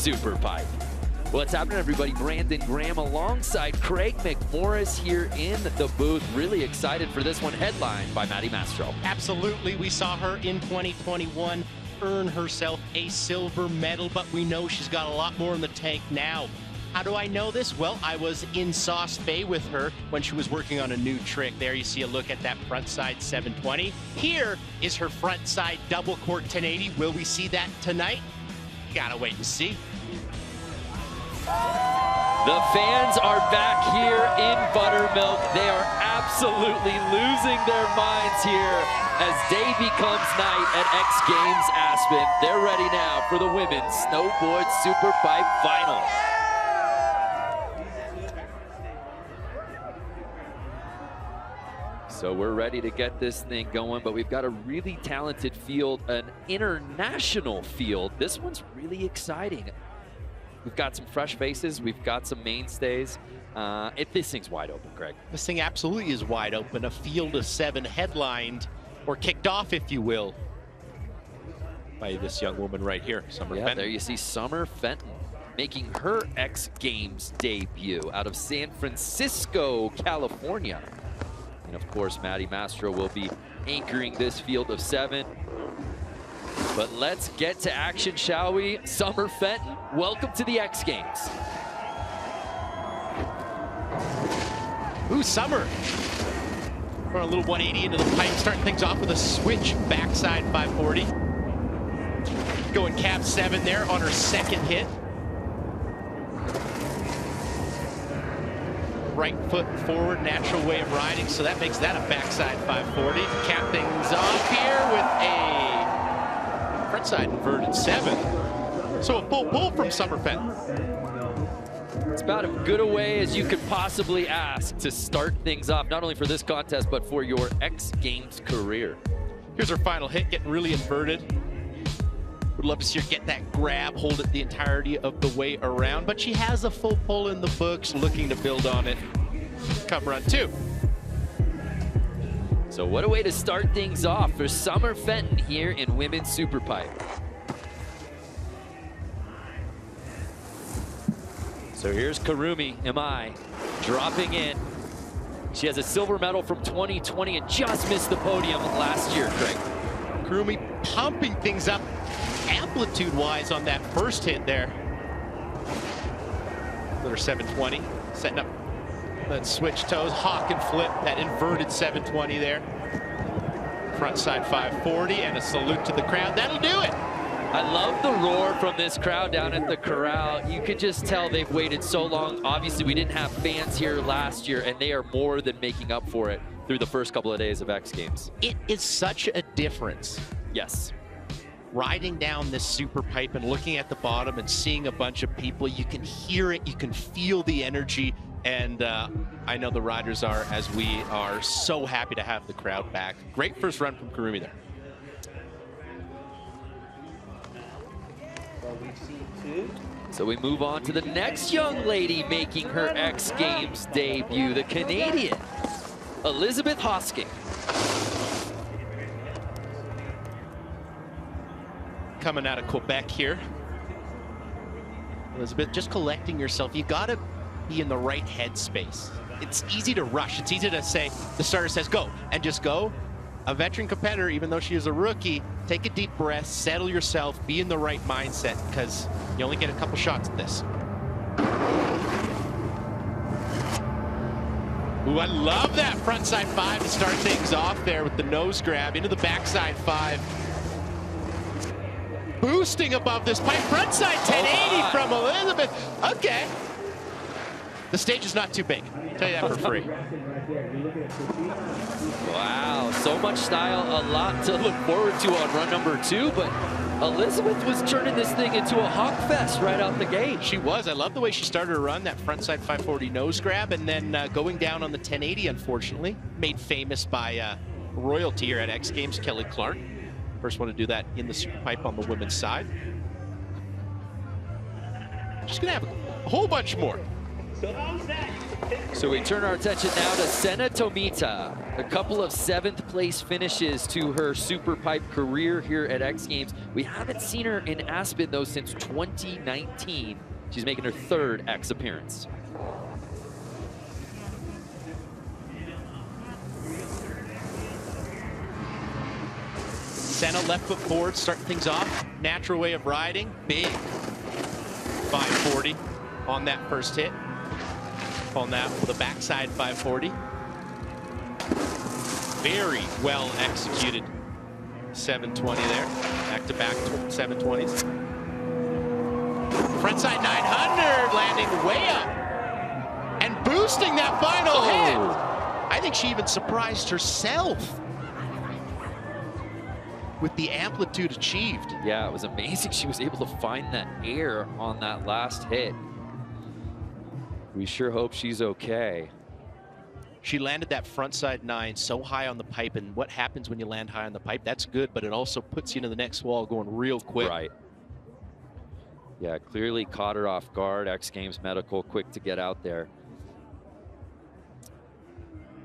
SuperPipe. What's happening, everybody? Brandon Graham alongside Craig McMorris here in the booth. Really excited for this one, headlined by Maddie Mastro. Absolutely. We saw her in 2021 earn herself a silver medal, but we know she's got a lot more in the tank now. How do I know this? Well, I was in Sauce Bay with her when she was working on a new trick. There you see a look at that front side 720. Here is her front side double cork 1080. Will we see that tonight? Gotta wait and see. The fans are back here in Buttermilk. They are absolutely losing their minds here as day becomes night at X Games Aspen. They're ready now for the women's Snowboard SuperPipe final. So we're ready to get this thing going, but we've got a really talented field, an international field. This one's really exciting. We've got some fresh faces. We've got some mainstays. This thing's wide open, Craig. This thing absolutely is wide open. A field of 7 headlined, or kicked off, if you will, by this young woman right here, Summer Fenton. There you see Summer Fenton making her X Games debut out of San Francisco, California. And of course, Maddie Mastro will be anchoring this field of 7. But let's get to action, shall we? Summer Fenton, welcome to the X Games. Ooh, Summer. Run a little 180 into the pipe, starting things off with a switch backside 540. Going cab 7 there on her second hit. Right foot forward, natural way of riding, so that makes that a backside 540. Cap things off here with a frontside inverted 7. So a full pull from Summer Fenton. It's about as good a way as you could possibly ask to start things off, not only for this contest, but for your X Games career. Here's her final hit, getting really inverted. Would love to see her get that grab, hold it the entirety of the way around, but she has a full pull in the books, looking to build on it come run 2. So what a way to start things off for Summer Fenton here in Women's SuperPipe. So here's Karumi Imai dropping in. She has a silver medal from 2020 and just missed the podium last year, Craig. Karumi pumping things up amplitude-wise on that first hit there. Another 720, setting up that switch toes, hawk and flip, that inverted 720 there. Front side 540 and a salute to the crowd. That'll do it. I love the roar from this crowd down at the corral. You could just tell they've waited so long. Obviously, we didn't have fans here last year, and they are more than making up for it through the first couple of days of X Games. It is such a difference. Yes. Riding down this super pipe and looking at the bottom and seeing a bunch of people, you can hear it, you can feel the energy, and I know the riders are, as we are, so happy to have the crowd back. Great first run from Karumi there. So we move on to the next young lady making her X Games debut, the Canadian, Elizabeth Hosking. Coming out of Quebec here. Elizabeth, just collecting yourself. You gotta be in the right headspace. It's easy to rush. It's easy to say, the starter says go, and just go. A veteran competitor, even though she is a rookie, take a deep breath, settle yourself, be in the right mindset, because you only get a couple shots at this. Ooh, I love that frontside 5 to start things off there with the nose grab into the backside 5. Boosting above this pipe, frontside 1080 from Elizabeth. Okay. The stage is not too big. I'll tell you that for free. Wow, so much style, a lot to look forward to on run number 2, but Elizabeth was turning this thing into a hawk fest right out the gate. She was. I love the way she started her run, that frontside 540 nose grab, and then going down on the 1080, unfortunately. Made famous by royalty here at X Games, Kelly Clark. First one to do that in the SuperPipe on the women's side. She's gonna have a whole bunch more. So we turn our attention now to Senna Tomita. A couple of 7th place finishes to her SuperPipe career here at X Games. We haven't seen her in Aspen though since 2019. She's making her 3rd X appearance. Senna left foot forward, starting things off. Natural way of riding. Big 540 on that first hit. On that with a backside 540. Very well executed 720 there. Back to back 720s. Frontside 900 landing way up and boosting that final hit. I think she even surprised herself with the amplitude achieved. Yeah, it was amazing. She was able to find that air on that last hit. We sure hope she's okay. She landed that frontside 9 so high on the pipe, and what happens when you land high on the pipe? That's good, but it also puts you into the next wall going real quick. Right. Yeah, clearly caught her off guard. X Games Medical quick to get out there.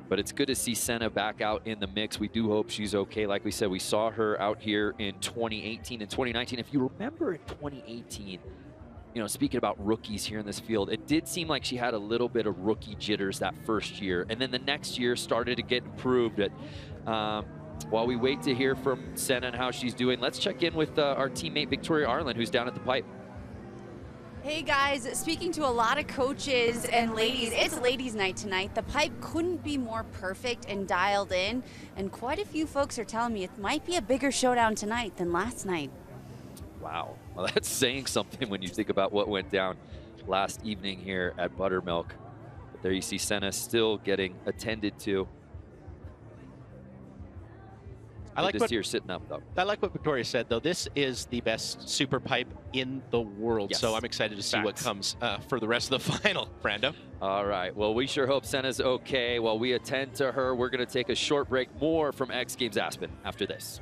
But it's good to see Senna back out in the mix. We do hope she's okay. Like we said, we saw her out here in 2018 and 2019. If you remember in 2018, you know, speaking about rookies here in this field, it did seem like she had a little bit of rookie jitters that first year. And then the next year started to get improved. While we wait to hear from Senna and how she's doing, let's check in with our teammate Victoria Arlen, who's down at the pipe. Hey guys, speaking to a lot of coaches and ladies, it's ladies' night tonight. The pipe couldn't be more perfect and dialed in, and quite a few folks are telling me it might be a bigger showdown tonight than last night. Wow, well, that's saying something when you think about what went down last evening here at Buttermilk. But there you see Senna still getting attended to. I like what you're sitting up though. I like what Victoria said though. This is the best SuperPipe in the world. Yes. So I'm excited to see what comes for the rest of the final, Brando. All right, well, we sure hope Senna's okay. While we attend to her, we're gonna take a short break. More from X Games Aspen after this.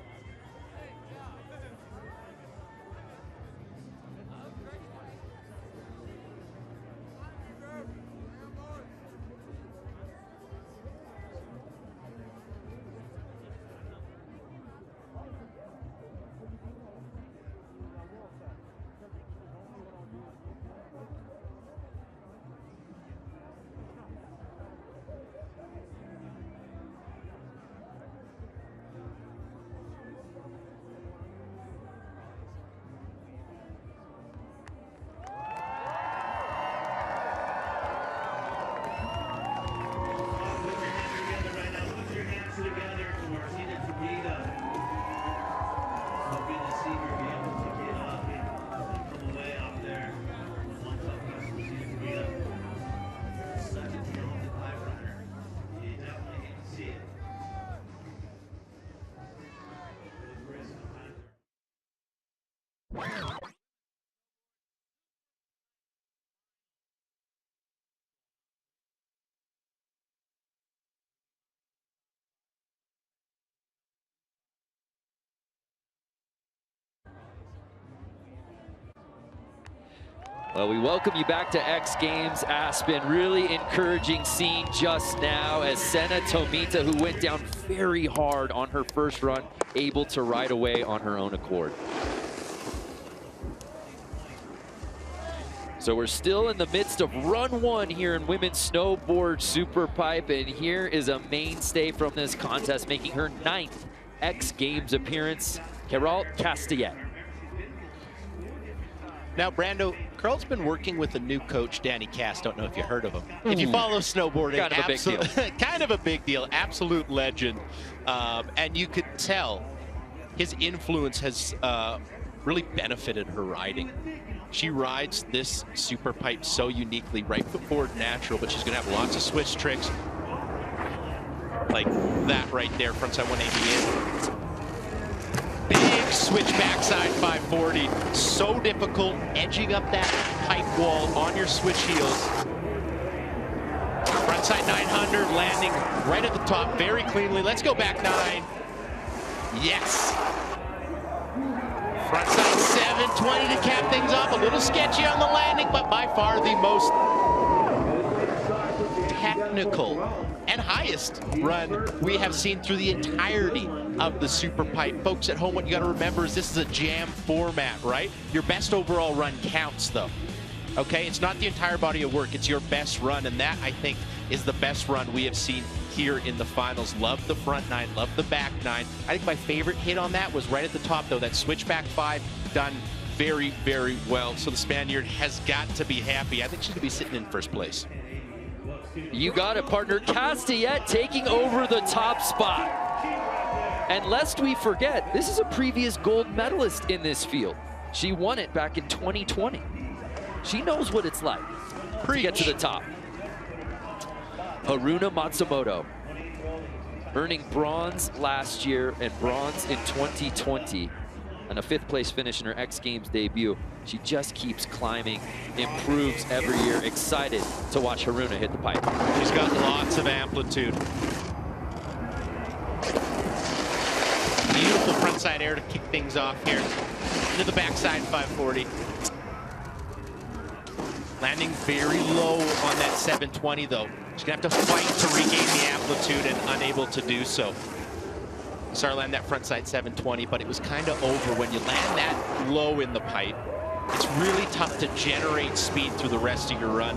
Well, we welcome you back to X Games Aspen. Really encouraging scene just now as Senna Tomita, who went down very hard on her first run, able to ride away on her own accord. So we're still in the midst of run 1 here in women's snowboard SuperPipe, and here is a mainstay from this contest, making her 9th X Games appearance, Carol Castellet. Now, Brando, Carl's been working with a new coach, Danny Cass. Don't know if you heard of him. If you follow snowboarding, kind of a big deal. Kind of a big deal, absolute legend. And you could tell his influence has really benefited her riding. She rides this SuperPipe so uniquely, right foot forward natural, but she's gonna have lots of switch tricks like that right there, frontside 180 in. Big switch backside 540. So difficult, edging up that pipe wall on your switch heels. Frontside 900, landing right at the top very cleanly. Let's go back 9. Yes. Frontside 720 to cap things off. A little sketchy on the landing, but by far the most technical and highest run we have seen through the entirety of the Super Pipe. Folks at home, what you got to remember is this is a jam format, right? Your best overall run counts, though. Okay, it's not the entire body of work, it's your best run, and that, I think, is the best run we have seen here in the finals. Love the front 9, love the back 9. I think my favorite hit on that was right at the top, though, that switchback 5, done very, very well. So the Spaniard has got to be happy. I think she's going to be sitting in first place. You got it, partner. Castellet taking over the top spot. And lest we forget, this is a previous gold medalist in this field. She won it back in 2020. She knows what it's like to get to the top. Haruna Matsumoto, earning bronze last year and bronze in 2020, and a 5th place finish in her X Games debut. She just keeps climbing, improves every year. Excited to watch Haruna hit the pipe. She's got lots of amplitude. Beautiful frontside air to kick things off here. Into the backside 540. Landing very low on that 720, though. She's gonna have to fight to regain the amplitude and unable to do so. Sorry, land that frontside 720, but it was kind of over. When you land that low in the pipe, it's really tough to generate speed through the rest of your run.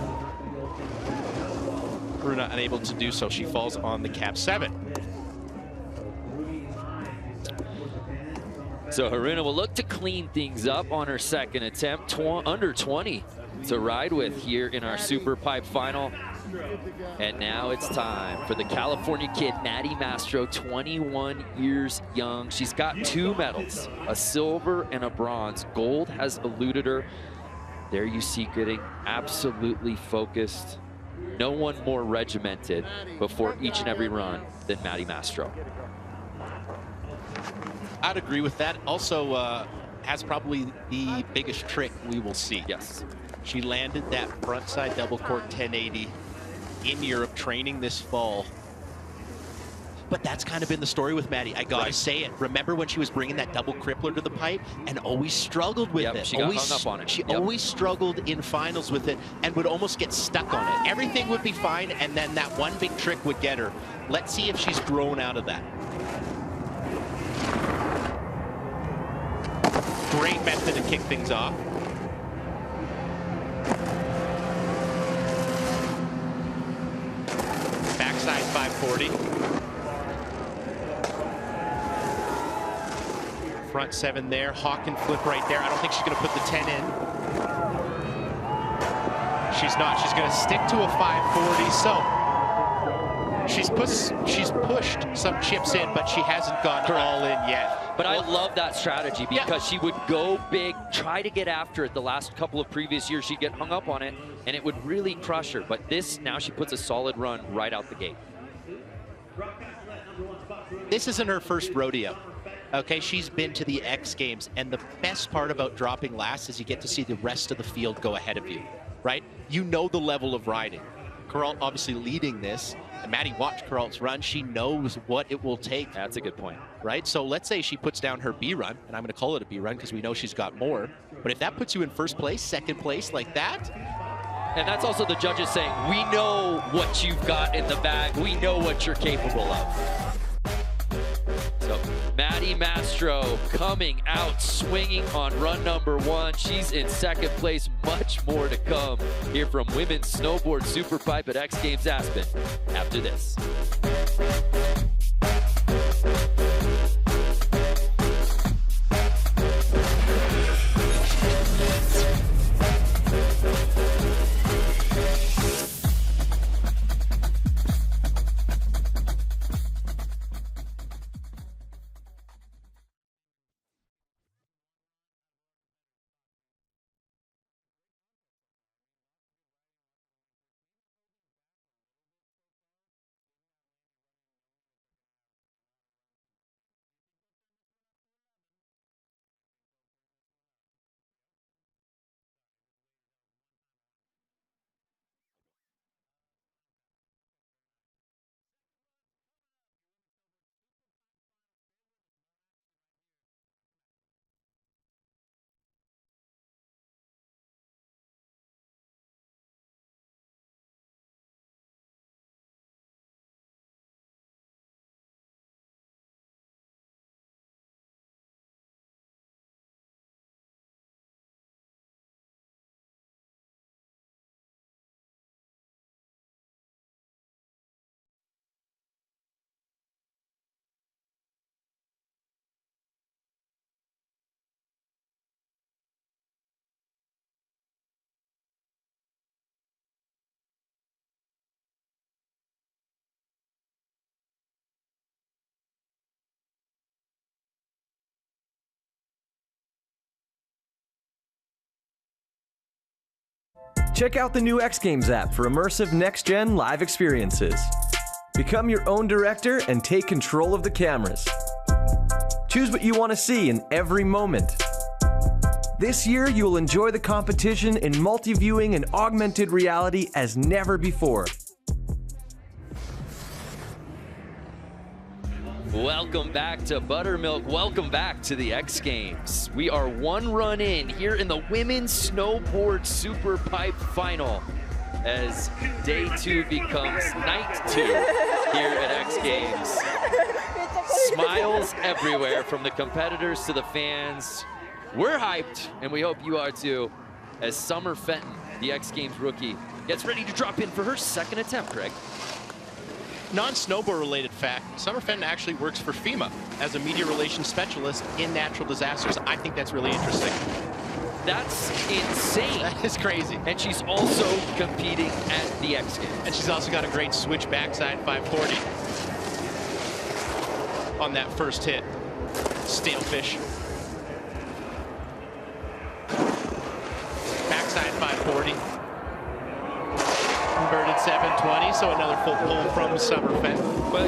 Haruna unable to do so. She falls on the cap 7. So Haruna will look to clean things up on her second attempt. Under 20 to ride with here in our Super Pipe final. And now it's time for the California kid, Maddie Mastro, 21 years young. She's got 2 medals, a silver and a bronze. Gold has eluded her. There you see getting absolutely focused. No one more regimented before each and every run than Maddie Mastro. I'd agree with that. Also has probably the biggest trick we will see. Yes. She landed that frontside double cork 1080 in Europe training this fall. But that's kind of been the story with Maddie. I gotta say it. Remember when she was bringing that double crippler to the pipe and always struggled with it? She got hung up on it. She always struggled in finals with it and would almost get stuck on it. Everything would be fine, and then that one big trick would get her. Let's see if she's grown out of that. Great method to kick things off. Backside 540. Front 7 there. Hawk and flip right there. I don't think she's going to put the 10 in. She's not. She's going to stick to a 540. So she's pushed some chips in, but she hasn't gone all in yet. But I love that strategy because she would go big, try to get after it. The last couple of previous years, she'd get hung up on it, and it would really crush her. But this, now she puts a solid run right out the gate. This isn't her first rodeo. Okay, she's been to the X Games, and the best part about dropping last is you get to see the rest of the field go ahead of you, right? You know the level of riding. Kuralt obviously leading this, and Maddie watched Kuralt's run. She knows what it will take. That's a good point. Right? So let's say she puts down her B run, and I'm going to call it a B run because we know she's got more. But if that puts you in first place, second place like that. And that's also the judges saying, we know what you've got in the bag. We know what you're capable of. So Maddie Mastro coming out swinging on run number 1. She's in second place. Much more to come here from Women's Snowboard SuperPipe at X Games Aspen after this. Check out the new X Games app for immersive next-gen live experiences. Become your own director and take control of the cameras. Choose what you want to see in every moment. This year, you will enjoy the competition in multi-viewing and augmented reality as never before. Welcome back to Buttermilk. Welcome back to the X Games. We are one run in here in the Women's Snowboard SuperPipe Final as day 2 becomes night 2 here at X Games. Smiles everywhere from the competitors to the fans. We're hyped, and we hope you are too, as Summer Fenton, the X Games rookie, gets ready to drop in for her second attempt, Craig. Non-snowboard related fact, Summer Fenton actually works for FEMA as a media relations specialist in natural disasters. I think that's really interesting. That's insane. That is crazy. And she's also competing at the X Games. And she's also got a great switch backside 540 on that first hit. Stale fish. Backside 540. Converted 720, so another full pull from Summer Fenton. Well,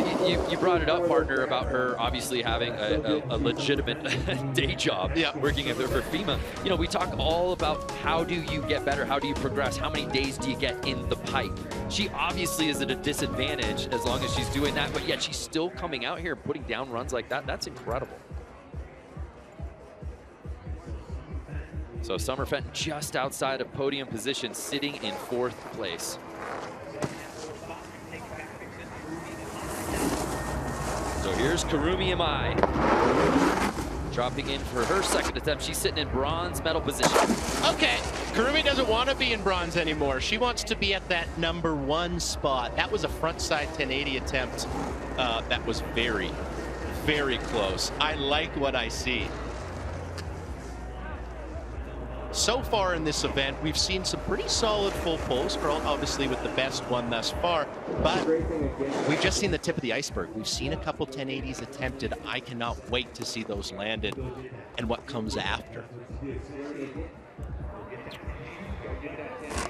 you brought it up, partner, about her obviously having a legitimate day job working for FEMA. You know, we talk all about how do you get better, how do you progress, how many days do you get in the pipe. She obviously is at a disadvantage as long as she's doing that, but yet she's still coming out here and putting down runs like that. That's incredible. So Summer Fenton just outside of podium position, sitting in 4th place. So here's Karumi Imai, dropping in for her second attempt. She's sitting in bronze medal position. Okay, Karumi doesn't want to be in bronze anymore. She wants to be at that #1 spot. That was a frontside 1080 attempt. That was very, very close. I like what I see. So far in this event, we've seen some pretty solid full pulls, obviously with the best one thus far, but we've just seen the tip of the iceberg. We've seen a couple 1080s attempted. I cannot wait to see those landed and what comes after.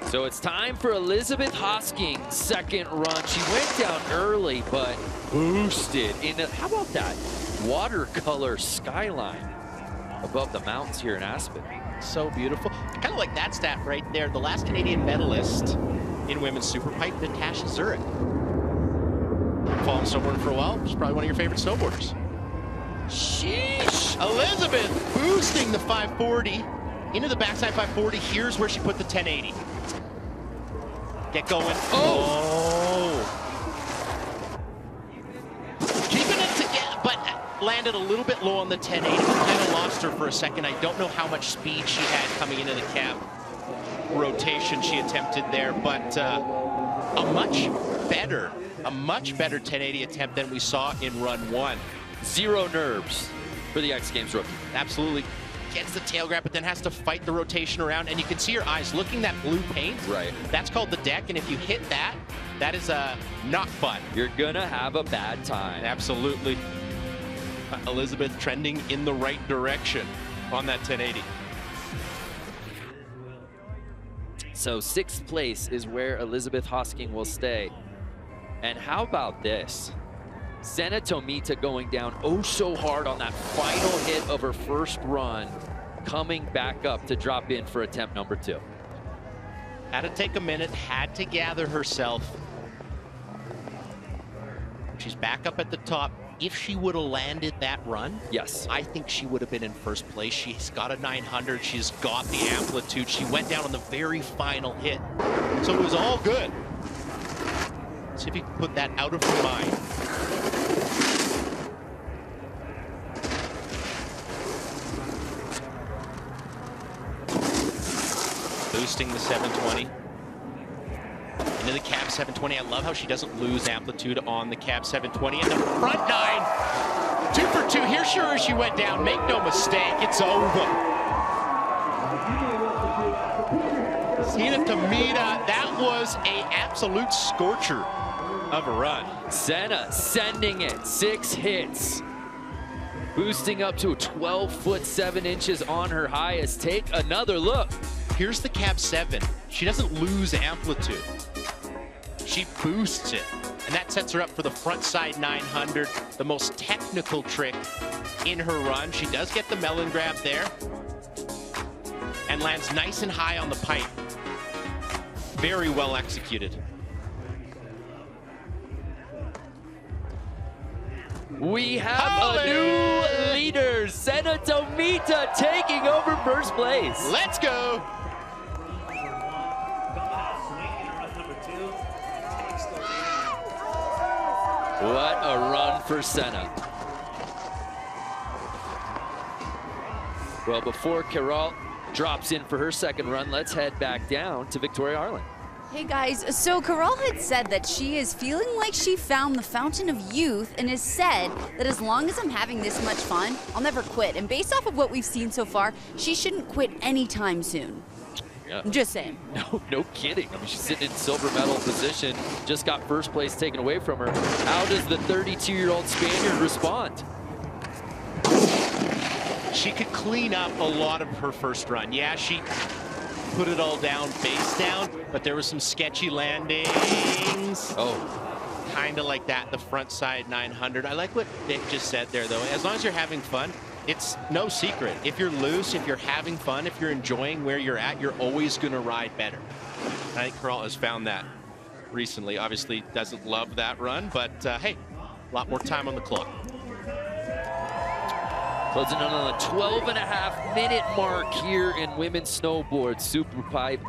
So it's time for Elizabeth Hosking's second run. She went down early, but boosted in how about that watercolor skyline above the mountains here in Aspen? So beautiful. Kind of like that stat right there. The last Canadian medalist in women's superpipe, Natasha Zurich. Following snowboarding for a while, she's probably one of your favorite snowboarders. Sheesh! Elizabeth boosting the 540 into the backside 540. Here's where she put the 1080. Get going. Oh! Keeping it together, but landed a little bit low on the 1080. Kind of lost her for a second. I don't know how much speed she had coming into the cab rotation she attempted there, but a much better 1080 attempt than we saw in run 1. Zero nerves for the X Games rookie. Absolutely. Gets the tail grab, but then has to fight the rotation around, and you can see her eyes looking that blue paint. Right. That's called the deck, and if you hit that, that is not fun. You're gonna have a bad time. Absolutely. Elizabeth trending in the right direction on that 1080. So 6th place is where Elizabeth Hosking will stay. And how about this? Senna Tomita going down oh so hard on that final hit of her first run, coming back up to drop in for attempt number 2. Had to take a minute, had to gather herself. She's back up at the top. If she would have landed that run, yes, I think she would have been in 1st place. She's got a 900. She's got the amplitude. She went down on the very final hit. So it was all good. See if you can put that out of her mind. Boosting the 720. Into the cab 720. I love how she doesn't lose amplitude on the cab 720. And the front 9. 2 for 2. Here, sure as she went down. Make no mistake, it's over. Senna Tomita, that was an absolute scorcher of a run. Senna sending it. 6 hits. Boosting up to 12 foot 7 inches on her highest. Take another look. Here's the cab 7. She doesn't lose amplitude. She boosts it. And that sets her up for the frontside 900, the most technical trick in her run. She does get the melon grab there and lands nice and high on the pipe. Very well executed. We have a new leader, Senna Tomita, taking over first place. Let's go. What a run for Senna. Well, before Carol drops in for her second run, let's head back down to Victoria Harlan. Hey guys, so Carol had said that she is feeling like she found the fountain of youth and has said that as long as I'm having this much fun, I'll never quit. And based off of what we've seen so far, she shouldn't quit anytime soon. Yeah. I'm just saying. No kidding. I mean, she's sitting in silver medal position, just got first place taken away from her. How does the 32-year-old Spaniard respond? She could clean up a lot of her first run. Yeah, she put it all down, face down, but there was some sketchy landings. Oh. Kind of like that, the front side 900. I like what Vic just said there, though. As long as you're having fun, it's no secret. If you're loose, if you're having fun, if you're enjoying where you're at, you're always going to ride better. And I think Carol has found that recently. Obviously doesn't love that run, but hey, a lot more time on the clock. Closing in on the 12.5-minute mark here in women's snowboard SuperPipe.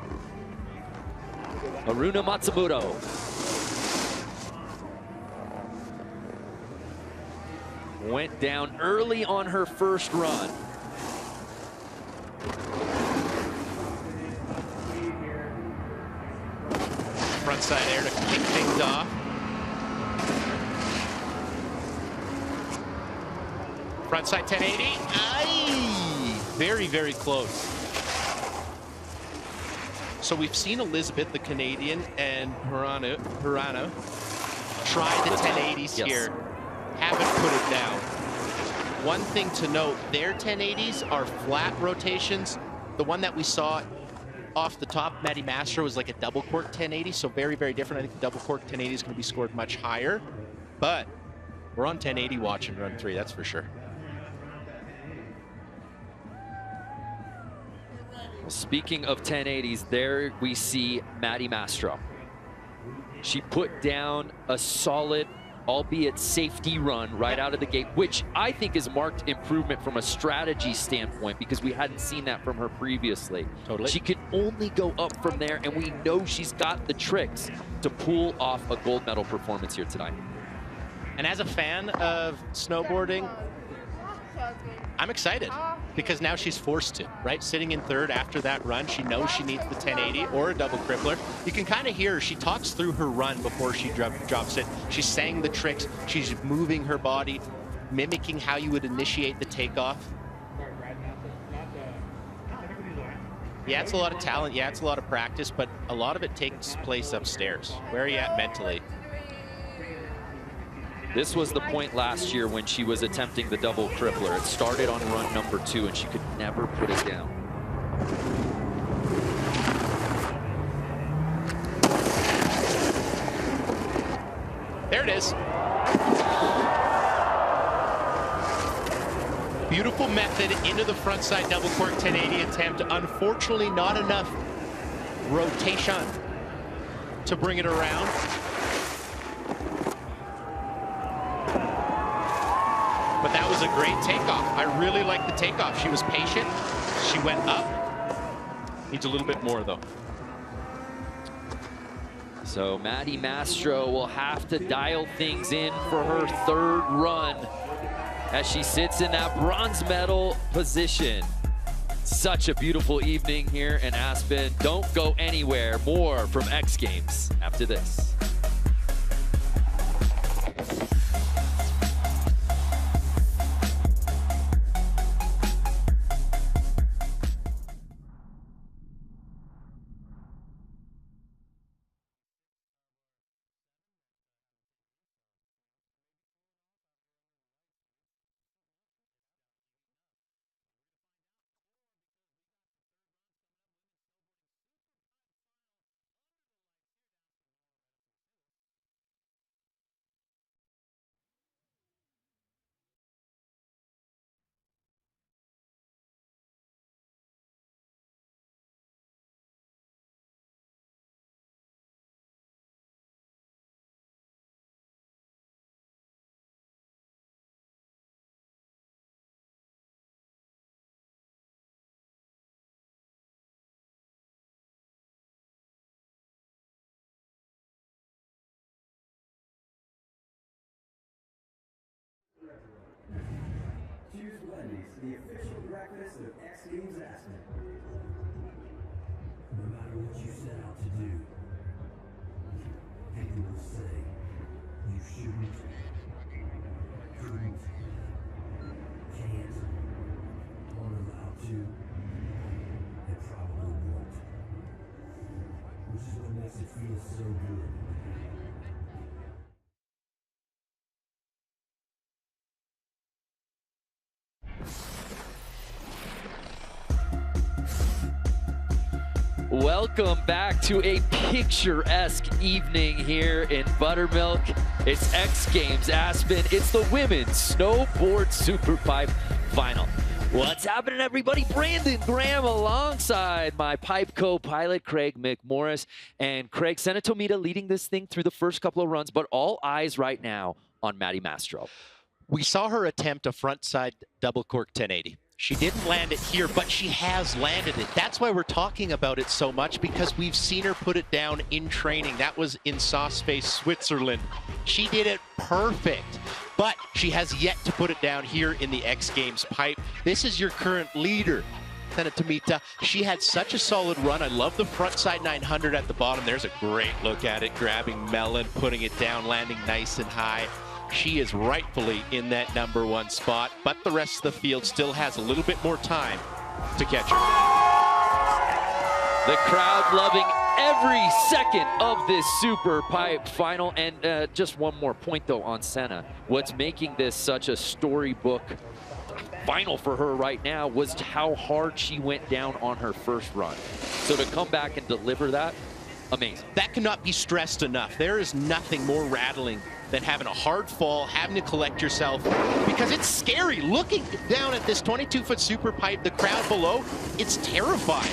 Haruna Matsumoto. Went down early on her first run. Frontside air to kick things off. Frontside 1080. Aye! Very, very close. So we've seen Elizabeth, the Canadian, and Haruna try the 1080s here. Haven't put it down. One thing to note, their 1080s are flat rotations. The one that we saw off the top, Maddie Mastro, was like a double cork 1080, so very, very different. I think the double cork 1080 is going to be scored much higher, but we're on 1080 watching run 3, that's for sure. Speaking of 1080s, there we see Maddie Mastro. She put down a solid, albeit safety run right out of the gate, which I think is marked improvement from a strategy standpoint because we hadn't seen that from her previously. Totally. She can only go up from there, and we know she's got the tricks to pull off a gold medal performance here tonight. And as a fan of snowboarding, I'm excited because now she's forced to, right? Sitting in third after that run, she knows she needs the 1080 or a double crippler. You can kind of hear her. She talks through her run before she drops it. She's saying the tricks. She's moving her body, mimicking how you would initiate the takeoff. Yeah, it's a lot of talent. Yeah, it's a lot of practice, but a lot of it takes place upstairs. Where are you at mentally? This was the point last year when she was attempting the double crippler. It started on run number 2, and she could never put it down. There it is. Beautiful method into the frontside double cork 1080 attempt. Unfortunately, not enough rotation to bring it around. But that was a great takeoff. I really like the takeoff. She was patient. She went up. Needs a little bit more, though. So Maddie Mastro will have to dial things in for her third run as she sits in that bronze medal position. Such a beautiful evening here in Aspen. Don't go anywhere. More from X Games after this. the official breakfast of X Games Aspen. No matter what you set out to do, people will say you shouldn't, couldn't, can't, aren't allowed to, and probably won't. Which is what makes it feel so good. Welcome back to a picturesque evening here in Buttermilk. It's X Games Aspen. It's the women's Snowboard SuperPipe final. What's happening, everybody? Brandon Graham alongside my pipe co-pilot, Craig McMorris. And Craig, Senna Tomita leading this thing through the first couple of runs, but all eyes right now on Maddie Mastro. We saw her attempt a frontside double cork 1080. She didn't land it here, but she has landed it. That's why we're talking about it so much, because we've seen her put it down in training. That was in Saas-Fee, Switzerland. She did it perfect, but she has yet to put it down here in the X Games pipe. This is your current leader, Senna Tomita. She had such a solid run. I love the frontside 900 at the bottom. There's a great look at it, grabbing melon, putting it down, landing nice and high. She is rightfully in that #1 spot, but the rest of the field still has a little bit more time to catch her. The crowd loving every second of this Super Pipe final. And just one more point, though, on Senna. What's making this such a storybook final for her right now was how hard she went down on her first run. So to come back and deliver that, amazing. That cannot be stressed enough. There is nothing more rattling than having a hard fall, having to collect yourself, because it's scary. Looking down at this 22-foot super pipe, the crowd below, it's terrifying.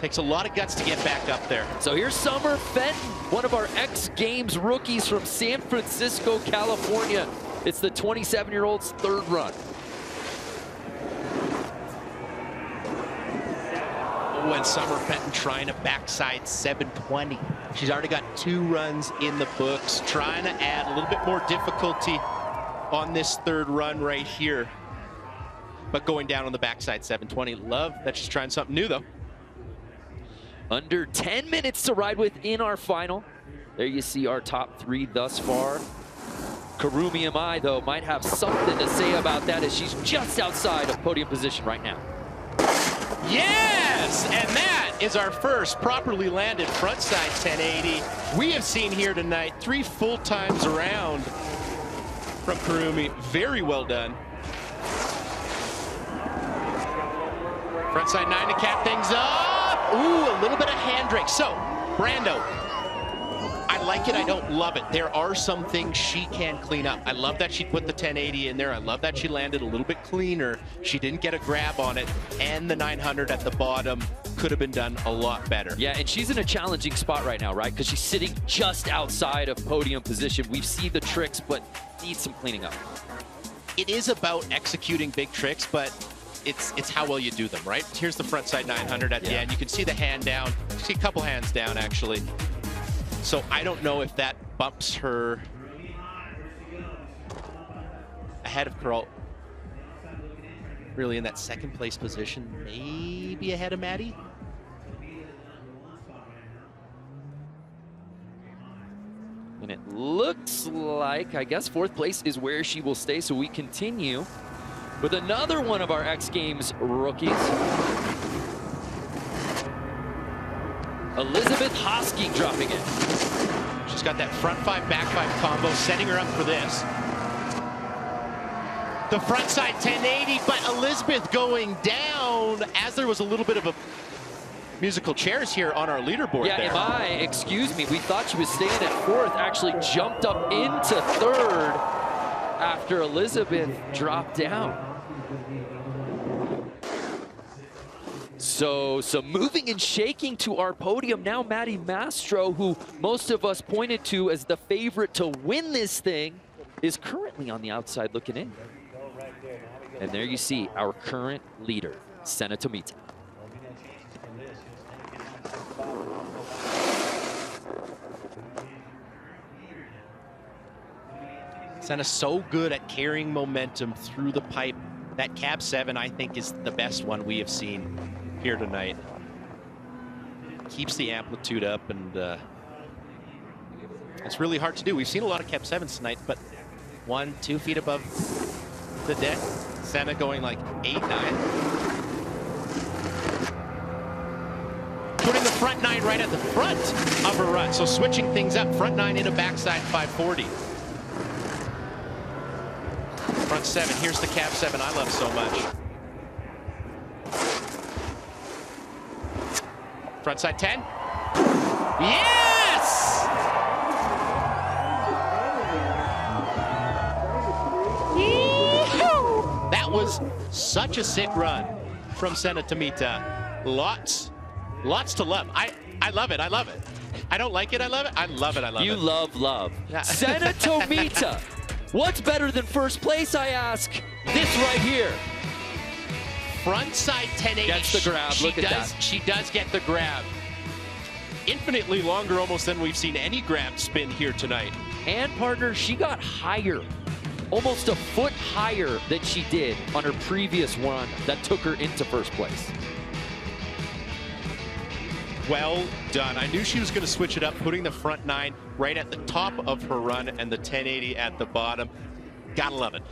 Takes a lot of guts to get back up there. So here's Summer Fenton, one of our X Games rookies from San Francisco, California. It's the 27-year-old's third run. When Summer Fenton trying a backside 720. She's already got 2 runs in the books, trying to add a little bit more difficulty on this third run right here. But going down on the backside 720. Love that she's trying something new, though. Under 10 minutes to ride with in our final. There you see our top 3 thus far. Karumi Amai, though, might have something to say about that, as she's just outside of podium position right now. Yes, and that is our first properly landed frontside 1080 we have seen here tonight. 3 full times around from Karumi. Very well done. Frontside 9 to cap things up. Ooh, a little bit of hand drag. So, Brando, I like it, I don't love it. There are some things she can clean up. I love that she put the 1080 in there. I love that she landed a little bit cleaner. She didn't get a grab on it, and the 900 at the bottom could have been done a lot better. Yeah, and she's in a challenging spot right now, right? Because she's sitting just outside of podium position. We see the tricks, but needs some cleaning up. It is about executing big tricks, but it's how well you do them, right? Here's the frontside 900 at the end. You can see the hand down. You see a couple hands down, actually. So I don't know if that bumps her ahead of Carl. Really in that second place position, maybe ahead of Maddie. And it looks like, I guess, 4th place is where she will stay. So we continue with another one of our X Games rookies. Elizabeth Hosking dropping it. She's got that front 5, back 5 combo, setting her up for this. The front side 1080, but Elizabeth going down as there was a little bit of a musical chairs here on our leaderboard. Yeah, there. excuse me, we thought she was staying at 4th, actually jumped up into 3rd after Elizabeth dropped down. So some moving and shaking to our podium. Now Maddie Mastro, who most of us pointed to as the favorite to win this thing, is currently on the outside looking in. And there you see our current leader, Senna Tomita. Senna's so good at carrying momentum through the pipe. That cab 7, I think, is the best one we have seen here tonight. Keeps the amplitude up, and it's really hard to do. We've seen a lot of cab 7s tonight, but 1, 2 feet above the deck. Senna going like 8, 9. Putting the front 9 right at the front of her run. So switching things up, front 9 into backside 540. Front 7, here's the cab 7 I love so much. Front side 10. Yes! That was such a sick run from Senna Tomita. Lots to love. I love it. I love it. I don't like it. I love it. I love it. I love it. You love. Senna Tomita. What's better than first place, I ask? This right here. Front side 1080. Gets the grab. Look at that. She does get the grab. Infinitely longer almost than we've seen any grab spin here tonight. And partner, she got higher. Almost a foot higher than she did on her previous run that took her into first place. Well done. I knew she was going to switch it up, putting the front 9 right at the top of her run and the 1080 at the bottom. Gotta love it.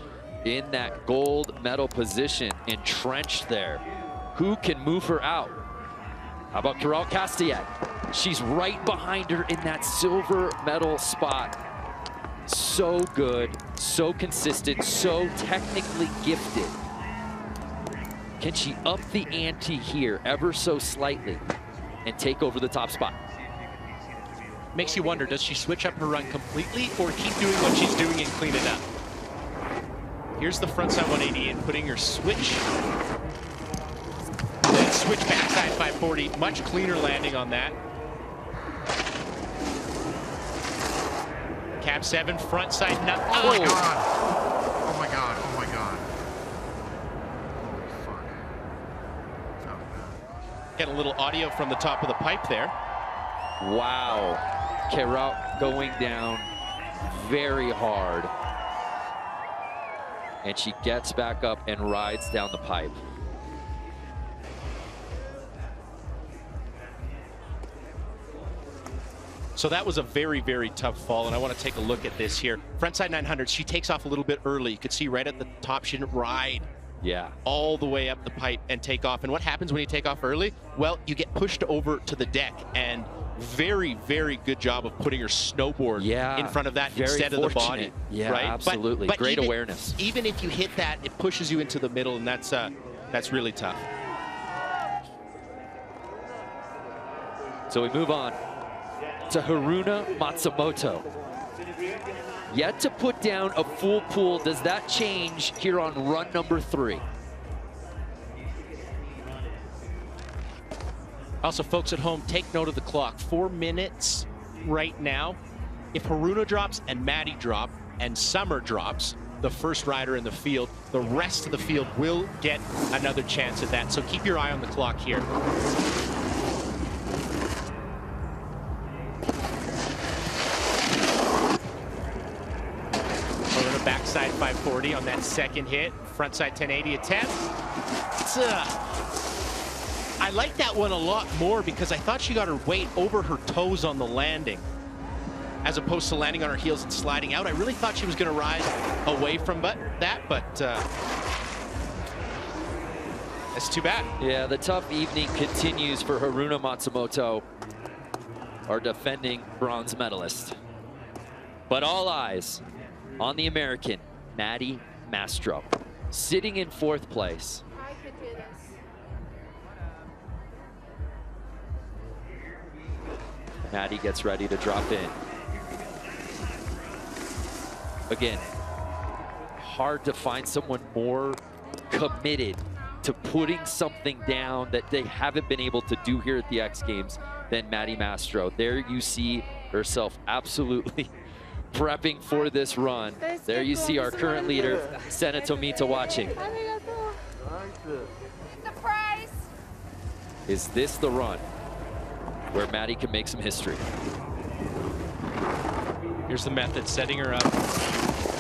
In that gold medal position, entrenched there. Who can move her out? How about Carol Castellet? She's right behind her in that silver medal spot. So good, so consistent, so technically gifted. Can she up the ante here ever so slightly and take over the top spot? Makes you wonder, does she switch up her run completely or keep doing what she's doing and clean it up? Here's the frontside 180 and putting her switch. Then switch backside 540. Much cleaner landing on that. Cab 7, front side. Oh my god. Oh my god. Oh my god. Fuck. Get a little audio from the top of the pipe there. Wow. Carol going down very hard. And she gets back up and rides down the pipe. So that was a very, very tough fall, and I want to take a look at this here. Frontside 900, she takes off a little bit early. You could see right at the top, she didn't ride all the way up the pipe and take off. And what happens when you take off early? Well, you get pushed over to the deck, and very, very good job of putting your snowboard in front of that instead of the body. Yeah, right? absolutely. But great awareness. Even if you hit that, it pushes you into the middle, and that's really tough. So we move on to Haruna Matsumoto. Yet to put down a full pool. Does that change here on run number 3? Also, folks at home, take note of the clock. 4 minutes right now. If Haruna drops and Maddie drop and Summer drops, the first rider in the field, the rest of the field will get another chance at that. So keep your eye on the clock here. Backside 540 on that second hit. Frontside 1080 attempt. I like that one a lot more because I thought she got her weight over her toes on the landing as opposed to landing on her heels and sliding out. I really thought she was going to rise away from that, but that's too bad. Yeah, the tough evening continues for Haruna Matsumoto, our defending bronze medalist. But all eyes on the American, Maddie Mastro, sitting in 4th place. I could do this. Maddie gets ready to drop in. Again, hard to find someone more committed to putting something down that they haven't been able to do here at the X Games than Maddie Mastro. There you see herself absolutely prepping for this run. There you see our current leader, Senna Tomita, watching. The prize. Is this the run where Maddie can make some history? Here's the method, setting her up.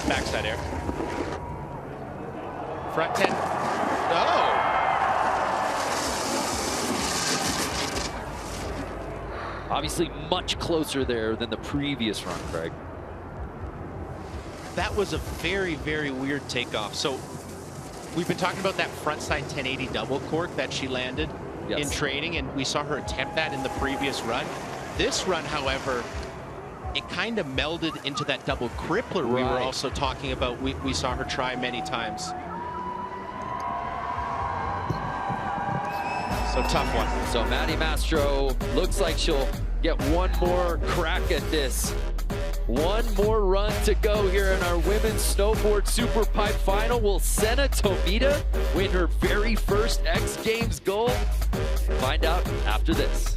Backside air. Front 10. Obviously much closer there than the previous run, Craig. That was a very, very weird takeoff. So we've been talking about that frontside 1080 double cork that she landed in training, and we saw her attempt that in the previous run. This run, however, it kind of melded into that double crippler we were also talking about. We saw her try many times. So tough one. So Maddie Mastro looks like she'll get one more crack at this. One more run to go here in our women's snowboard super pipe final. Will Senna Tomita win her very first X Games gold? Find out after this.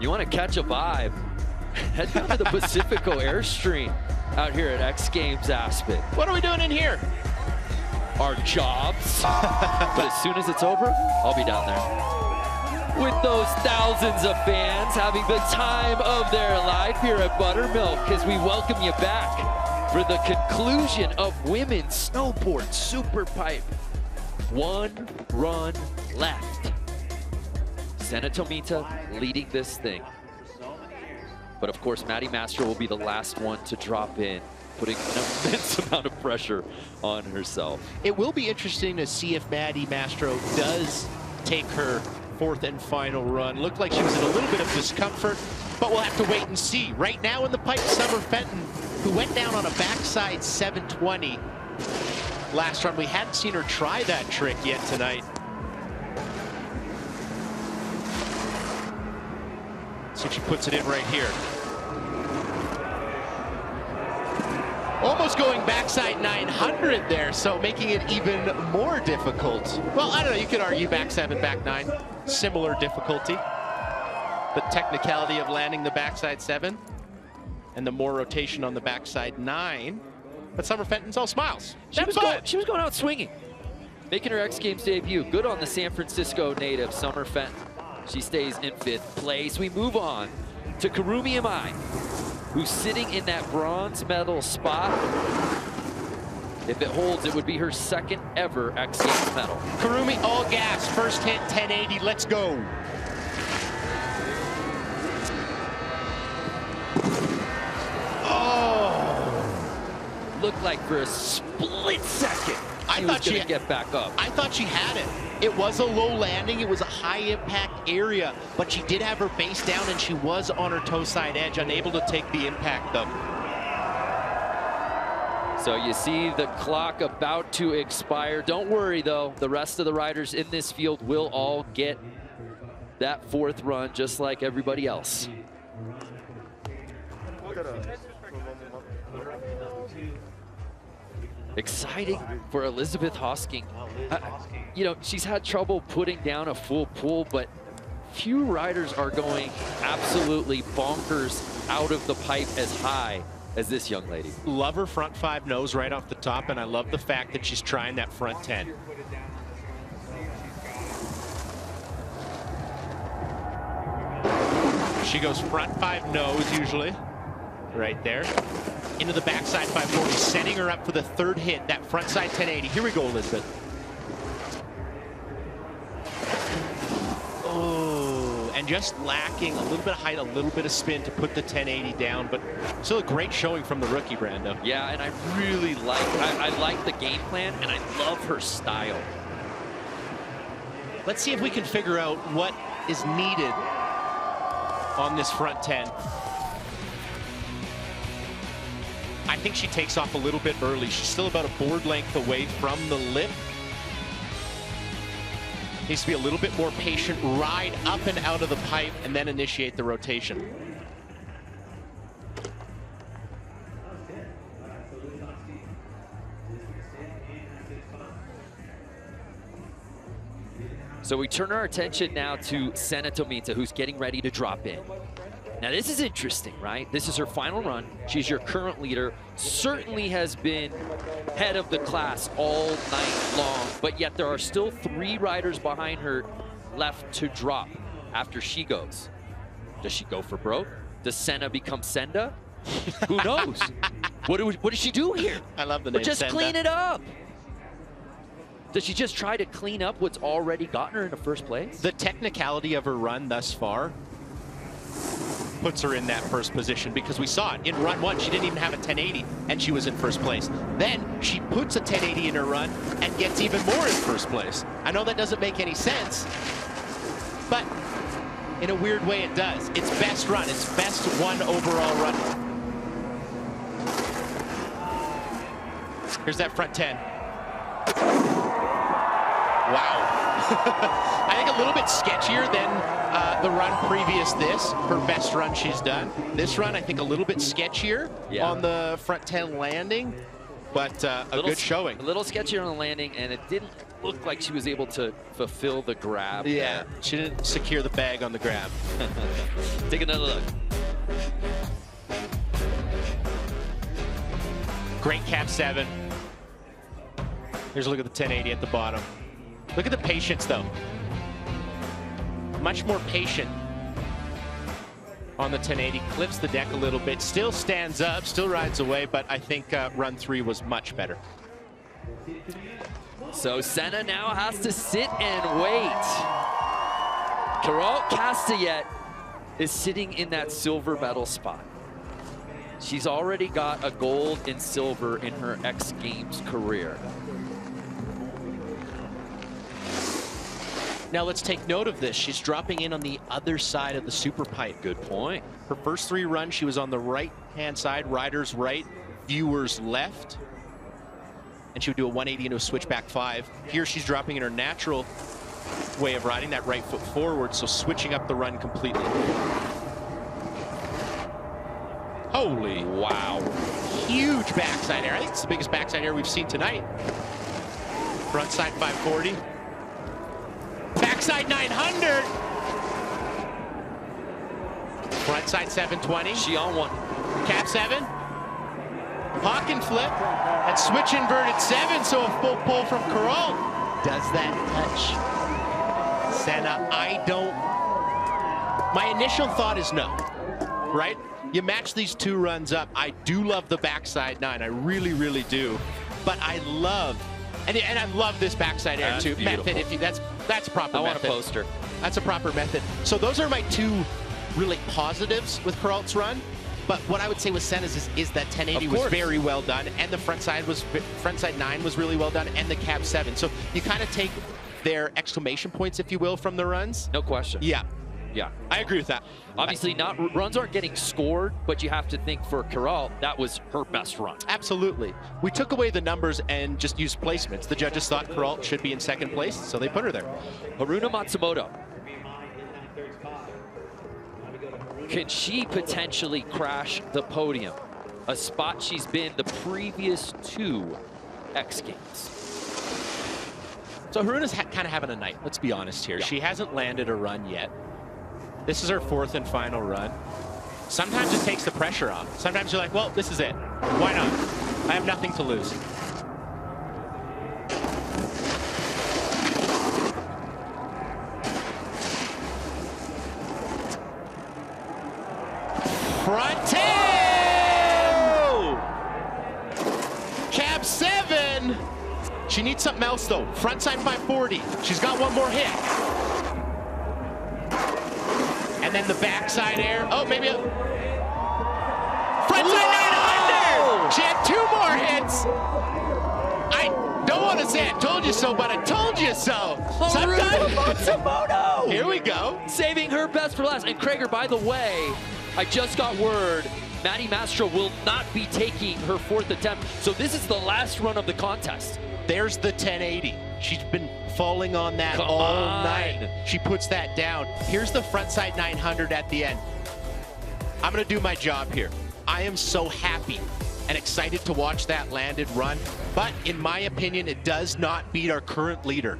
You want to catch a vibe, head down to the Pacifico Airstream out here at X Games Aspen. What are we doing in here? Our jobs. But as soon as it's over, I'll be down there with those thousands of fans having the time of their life here at Buttermilk as we welcome you back for the conclusion of Women's Snowboard SuperPipe. One run left. Senna Tomita leading this thing. But of course, Maddie Mastro will be the last one to drop in, putting an immense amount of pressure on herself. It will be interesting to see if Maddie Mastro does take her fourth and final run. Looked like she was in a little bit of discomfort, but we'll have to wait and see. Right now in the pipe, Summer Fenton, who went down on a backside 720 last run. We hadn't seen her try that trick yet tonight. See if she puts it in right here. Almost going backside 900 there, so making it even more difficult. Well, I don't know, you could argue back 7, back 9, similar difficulty. The technicality of landing the backside 7 and the more rotation on the backside 9. But Summer Fenton's all smiles. She was going out swinging, making her X Games debut. Good on the San Francisco native, Summer Fenton. She stays in 5th place. We move on to Karumi Amai, who's sitting in that bronze medal spot. If it holds, it would be her second ever X Games medal. Karumi all gas, first hit 1080, let's go. Oh! Looked like for a split second, she was going to get back up. I thought she had it. It was a low landing, it was a high impact area, but she did have her base down and she was on her toe side edge, unable to take the impact though. So you see the clock about to expire. Don't worry though, the rest of the riders in this field will all get that 4th run just like everybody else. Exciting for Elizabeth Hosking. You know, she's had trouble putting down a full pull, but few riders are going absolutely bonkers out of the pipe as high as this young lady. Love her front 5 nose right off the top, and I love the fact that she's trying that front 10. She goes front 5 nose usually, right there. Into the backside 540, setting her up for the third hit, that front side 1080. Here we go, Elizabeth. Oh, and just lacking a little bit of height, a little bit of spin to put the 1080 down, but still a great showing from the rookie, Brando. Yeah, and I really like, I like the game plan, and I love her style. Let's see if we can figure out what is needed on this front 10. I think she takes off a little bit early. She's still about a board length away from the lip. Needs to be a little bit more patient, ride up and out of the pipe, and then initiate the rotation. So we turn our attention now to Senna Tomita, who's getting ready to drop in. Now this is interesting, right? This is her final run. She's your current leader. Certainly has been head of the class all night long, but yet there are still 3 riders behind her left to drop after she goes. Does she go for broke? Does Senna become Senda? Who knows? What does she do here? I love the name Just Senda. clean it up. Does she just try to clean up what's already gotten her in the first place? The technicality of her run thus far puts her in that first position, because we saw it in run 1. She didn't even have a 1080 and she was in first place. Then she puts a 1080 in her run and gets even more in first place. I know that doesn't make any sense, but in a weird way it does. It's best run. It's best 1 overall run. Here's that front 10. Wow. I think a little bit sketchier than the run previous this, her best run she's done. This run, I think a little bit sketchier on the front 10 landing, but a good showing. A little sketchier on the landing, and it didn't look like she was able to fulfill the grab. Yeah, she didn't secure the bag on the grab. Take another look. Great cap 7. Here's a look at the 1080 at the bottom. Look at the patience, though. Much more patient on the 1080. Clips the deck a little bit. Still stands up, still rides away, but I think run 3 was much better. So Senna now has to sit and wait. Carol Castellet is sitting in that silver medal spot. She's already got a gold and silver in her X Games career. Now let's take note of this. She's dropping in on the other side of the SuperPipe. Good point. Her first 3 runs, she was on the right-hand side, rider's right, viewer's left. And she would do a 180 into a switchback 5. Here she's dropping in her natural way of riding, that right foot forward, so switching up the run completely. Holy wow. Huge backside air. I think it's the biggest backside air we've seen tonight. Frontside 540. Backside 900. Frontside 720. She on one. Cap 7. Hawk and flip. And switch inverted 7. So a full pull from Carol. Does that touch Senna? I don't. My initial thought is no. Right? You match these 2 runs up. I do love the backside 9. I really, really do. But I love, and I love this backside air too. Beautiful. Method. If that's proper. I want method. a poster. That's a proper method. So those are my 2 really positives with Carol's run. But what I would say with Senna's is that 1080 was very well done, and the frontside 9 was really well done, and the cap 7. So you kind of take their exclamation points, if you will, from the runs. No question. Yeah. Yeah. I agree with that. Obviously, runs aren't getting scored, but you have to think for Carol, that was her best run. Absolutely. We took away the numbers and just used placements. The judges thought Carol should be in 2nd place, so they put her there. Haruna Matsumoto. Can she potentially crash the podium? A spot she's been the previous 2 X Games. So Haruna's kind of having a night, let's be honest here. Yeah. She hasn't landed a run yet. This is her 4th and final run. Sometimes it takes the pressure off. Sometimes you're like, well, this is it. Why not? I have nothing to lose. Front 10! Cab 7! She needs something else though. Frontside 540. She's got one more hit. And then the backside air. Oh, maybe a frontside 900! She had 2 more hits. I don't want to say I told you so, but I told you so. Haruna Matsumoto! Here we go. Saving her best for last. And Krager, by the way, I just got word Maddie Mastro will not be taking her 4th attempt. So this is the last run of the contest. There's the 1080. She's been falling on that all night. She puts that down. Here's the frontside 900 at the end. I'm gonna do my job here. I am so happy and excited to watch that landed run, but in my opinion, it does not beat our current leader.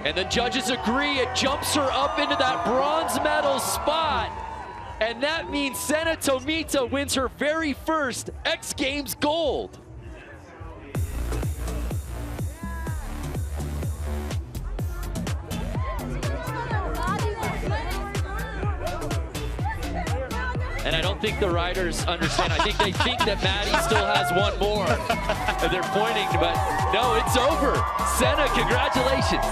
And the judges agree. It jumps her up into that bronze medal spot. And that means Senna Tomita wins her very first X Games gold. And I don't think the riders understand. I think they think that Maddie still has one more. And they're pointing, but no, it's over. Senna, congratulations.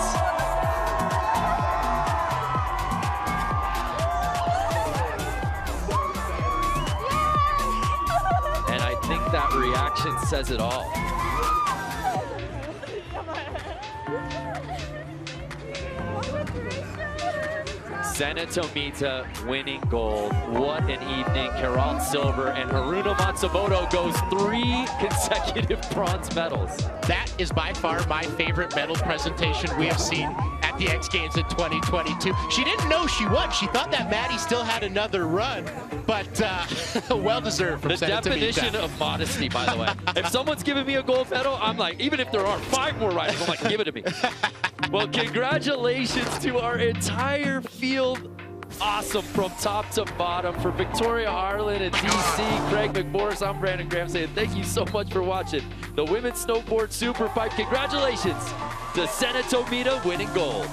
And I think that reaction says it all. Senna Tomita winning gold. What an evening. Carol silver and Haruna Matsumoto goes 3 consecutive bronze medals. That is by far my favorite medal presentation we have seen at the X Games in 2022. She didn't know she won. She thought that Maddie still had another run, but well-deserved from The Senna definition Tomita. of modesty, by the way. If someone's giving me a gold medal, I'm like, even if there are 5 more riders, I'm like, give it to me. Well, congratulations to our entire field. Awesome from top to bottom. For Victoria Harlan and DC, Craig McMorris, I'm Brandon Graham saying thank you so much for watching the Women's Snowboard SuperPipe. Congratulations to Senna Tomita winning gold.